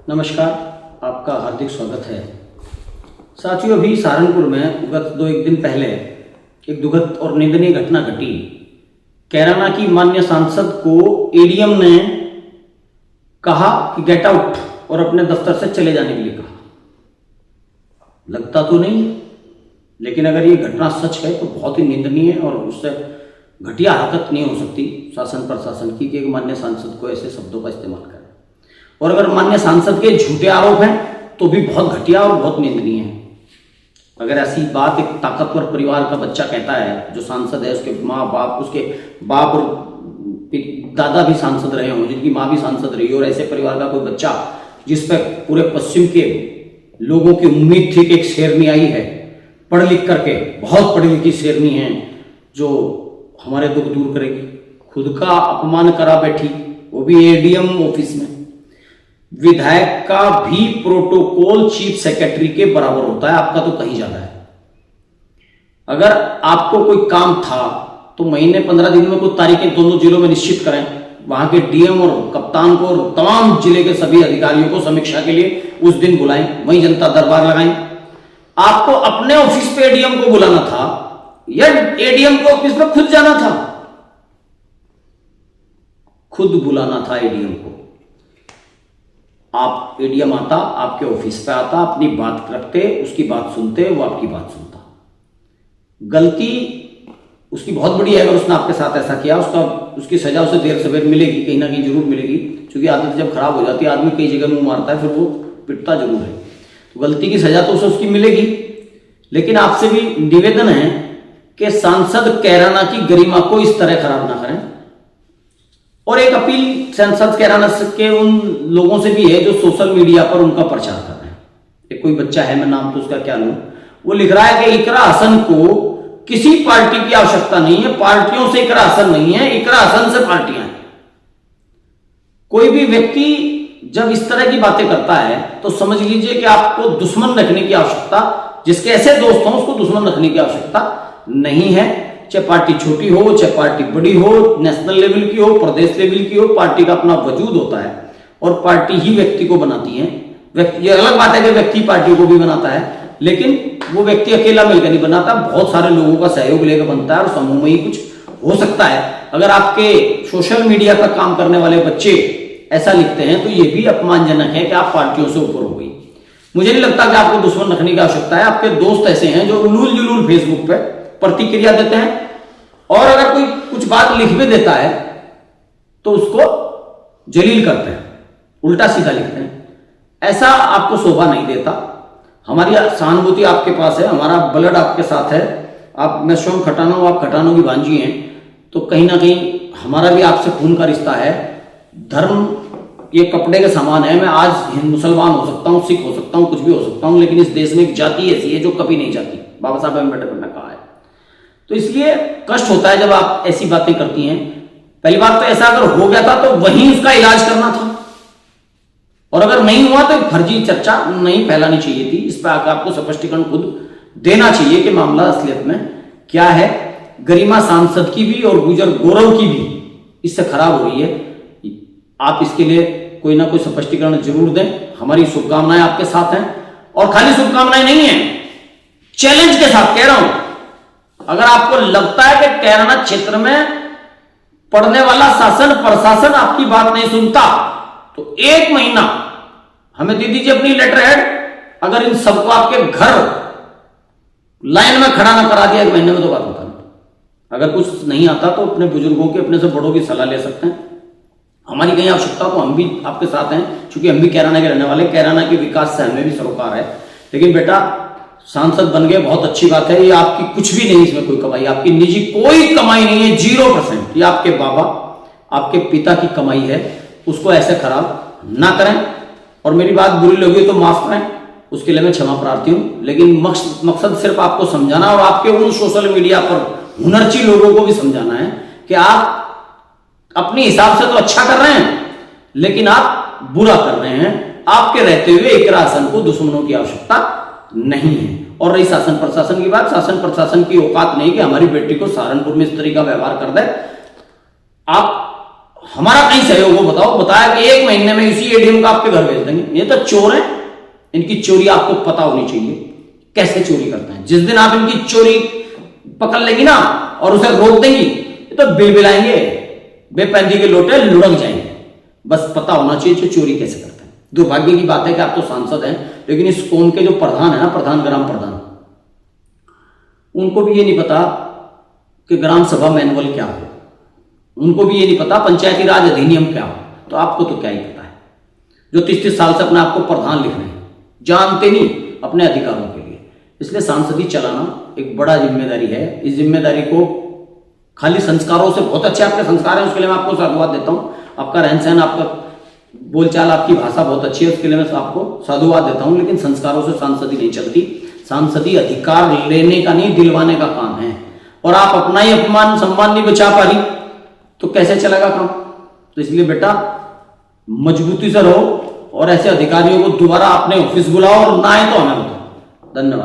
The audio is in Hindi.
नमस्कार, आपका हार्दिक स्वागत है। साथियों, अभी सहारनपुर में गत एक दिन पहले एक दुखद और निंदनीय घटना घटी। कैराना की माननीय सांसद को एडीएम ने कहा कि गेट आउट और अपने दफ्तर से चले जाने के लिए कहा। लगता तो नहीं, लेकिन अगर ये घटना सच है तो बहुत ही निंदनीय और उससे घटिया हरकत नहीं हो सकती शासन प्रशासन की कि एक माननीय सांसद को ऐसे शब्दों का इस्तेमाल करें। और अगर माननीय सांसद के झूठे आरोप हैं तो भी बहुत घटिया और बहुत निंदनीय है। अगर ऐसी बात एक ताकतवर परिवार का बच्चा कहता है, जो सांसद है, उसके माँ बाप, उसके बाप और दादा भी सांसद रहे हों, जिनकी माँ भी सांसद रही हो, और ऐसे परिवार का कोई बच्चा जिस पर पूरे पश्चिम के लोगों की उम्मीद थी कि एक शेरनी आई है, पढ़ लिख करके, बहुत पढ़ी लिखी शेरनी है जो हमारे दुख दूर करेगी, खुद का अपमान करा बैठी, वो भी एडीएम ऑफिस में। विधायक का भी प्रोटोकॉल चीफ सेक्रेटरी के बराबर होता है, आपका तो कहीं ज्यादा है। अगर आपको कोई काम था तो महीने 15 दिन में कोई तारीखें दोनों जिलों में निश्चित करें, वहां के डीएम और कप्तान को और तमाम जिले के सभी अधिकारियों को समीक्षा के लिए उस दिन बुलाएं, वहीं जनता दरबार लगाएं। आपको अपने ऑफिस पे एडीएम को बुलाना था या एडीएम को ऑफिस में खुद जाना था? खुद बुलाना था एडीएम को। आप एडीएम आता, आपके ऑफिस पे आता, अपनी बात रखते, उसकी बात सुनते, वो आपकी बात सुनता। गलती उसकी बहुत बड़ी है, अगर उसने आपके साथ ऐसा किया, उसकी सजा उसे देर सवेर मिलेगी, कहीं ना कहीं जरूर मिलेगी, क्योंकि आदत जब खराब हो जाती है, आदमी कई जगह मुंह मारता है, फिर वो पिटता जरूर है। तो गलती की सजा तो उसे उसकी मिलेगी, लेकिन आपसे भी निवेदन है कि सांसद कैराना की गरिमा को इस तरह खराब ना करें। और एक अपील सांसद कैराना के उन लोगों से भी है जो सोशल मीडिया पर उनका प्रचार कर रहे हैं। एक कोई बच्चा है, मैं नाम तो उसका क्या लूं, वो लिख रहा है कि इकरा हसन को किसी पार्टी की आवश्यकता नहीं है, पार्टियों से इकरा हसन नहीं है, इकरा हसन से पार्टियां हैं। कोई भी व्यक्ति जब इस तरह की बातें करता है तो समझ लीजिए कि आपको दुश्मन रखने की आवश्यकता, जिसके ऐसे दोस्त हों उसको दुश्मन रखने की आवश्यकता नहीं है। चाहे पार्टी छोटी हो, चाहे पार्टी बड़ी हो, नेशनल लेवल की हो, प्रदेश लेवल की हो, पार्टी का अपना वजूद होता है और पार्टी ही व्यक्ति को बनाती है। ये अलग बात है कि व्यक्ति पार्टी को भी बनाता है, लेकिन वो व्यक्ति अकेला मिलकर नहीं बनाता, बहुत सारे लोगों का सहयोग लेकर बनता है और समूह में ही कुछ हो सकता है। अगर आपके सोशल मीडिया पर काम करने वाले बच्चे ऐसा लिखते हैं तो ये भी अपमानजनक है कि आप पार्टियों से ऊपर हो गई। मुझे नहीं लगता कि आपको दुश्मन रखने की आवश्यकता है। आपके दोस्त ऐसे हैं जो उलूल जुलूल फेसबुक पे प्रतिक्रिया देते हैं, और अगर कोई कुछ बात लिख भी देता है तो उसको जलील करते हैं, उल्टा सीधा लिखते हैं। ऐसा आपको शोभा नहीं देता। हमारी सहानुभूति आपके पास है, हमारा ब्लड आपके साथ है। मैं स्वयं खटाना हूं, आप खटानों की भांजी हैं, तो कहीं ना कहीं हमारा भी आपसे खून का रिश्ता है। धर्म ये कपड़े के समान है। मैं आज मुसलमान हो सकता हूं, सिख हो सकता हूं, कुछ भी हो सकता हूं, लेकिन इस देश में एक जाति ऐसी है जो कभी नहीं जाती। बाबा साहब अम्बेडकर ने कहा है। तो इसलिए कष्ट होता है जब आप ऐसी बातें करती हैं। पहली बात तो ऐसा अगर हो गया था तो वहीं उसका इलाज करना था, और अगर नहीं हुआ तो फर्जी चर्चा नहीं फैलानी चाहिए थी। इस पर आकर आपको स्पष्टीकरण खुद देना चाहिए कि मामला असलियत में क्या है। गरिमा सांसद की भी और गुजर गौरव की भी इससे खराब हो रही है। आप इसके लिए कोई ना कोई स्पष्टीकरण जरूर दें। हमारी शुभकामनाएं आपके साथ हैं, और खाली शुभकामनाएं नहीं है, चैलेंज के साथ कह रहा हूं। अगर आपको लगता है कि कैराना क्षेत्र में पढ़ने वाला शासन प्रशासन आपकी बात नहीं सुनता तो 1 महीना हमें दे दीजिए अपनी लेटर हेड। अगर इन सबको आपके घर लाइन में खड़ा ना करा दिया 1 महीने में तो बात होता नहीं। अगर कुछ नहीं आता तो अपने बुजुर्गों की, अपने से बड़ों की सलाह ले सकते हैं। हमारी कहीं आवश्यकता तो हम भी आपके साथ हैं, क्योंकि हम भी कैराना के रहने वाले, कैराना के विकास से हमें भी सरोकार है। लेकिन बेटा, सांसद बन गए, बहुत अच्छी बात है। ये आपकी कुछ भी नहीं, इसमें कोई कमाई, आपकी निजी कोई कमाई नहीं है, 0%। ये आपके बाबा, आपके पिता की कमाई है। उसको ऐसे खराब ना करें, और मेरी बात बुरी लगी तो माफ करें, उसके लिए मैं क्षमा प्रार्थी हूं। लेकिन मकसद सिर्फ आपको समझाना और आपके उन सोशल मीडिया पर हुनरची लोगों को भी समझाना है कि आप अपने हिसाब से तो अच्छा कर रहे हैं, लेकिन आप बुरा कर रहे हैं। आपके रहते हुए इकरा हसन को दुश्मनों की आवश्यकता नहीं है। और रही शासन प्रशासन की बात, शासन प्रशासन की औकात नहीं कि हमारी बेटी को सहारनपुर में इस तरह का व्यवहार कर दे। आप हमारा कहीं सहयोग हो बताओ, बताया कि 1 महीने में इसी एडीएम का आपके घर भेज देंगे। ये तो चोर हैं, इनकी चोरी आपको पता होनी चाहिए कैसे चोरी करते हैं। जिस दिन आप इनकी चोरी पकड़ लेंगी ना और उसे रोक देंगी, ये तो बिलबिलाएंगे, बेपैंदी के लोटे लुढ़क जाएंगे। बस पता होना चाहिए चोरी कैसे करते हैं। दुर्भाग्य की बात है कि आप तो सांसद हैं, लेकिन इस कौम के जो प्रधान है ना, प्रधान ग्राम प्रधान, उनको भी ये नहीं पता कि ग्राम सभा मैनुअल क्या हो, उनको भी ये नहीं पता पंचायती राज अधिनियम क्या हो। तो आपको तो क्या ही पता है, जो 30-30 साल से अपने आपको प्रधान लिख रहे हैं, जानते नहीं अपने अधिकारों के लिए। इसलिए सांसदी चलाना एक बड़ा जिम्मेदारी है। इस जिम्मेदारी को खाली संस्कारों से, बहुत अच्छे आपके संस्कार हैं, उसके लिए मैं आपको साधुवाद देता हूं। आपका रहन सहन, आपका बोलचाल, आपकी भाषा बहुत अच्छी है, उसके लिए मैं आपको साधुवाद देता हूं। लेकिन संस्कारों से सांसदी नहीं चलती। सांसदी अधिकार लेने का नहीं, दिलवाने का काम है। और आप अपना ही अपमान सम्मान नहीं बचा पा रही तो कैसे चलेगा काम। तो इसलिए बेटा मजबूती से रहो और ऐसे अधिकारियों को दोबारा अपने ऑफिस बुलाओ, और ना आए तो हमें बताओ। धन्यवाद।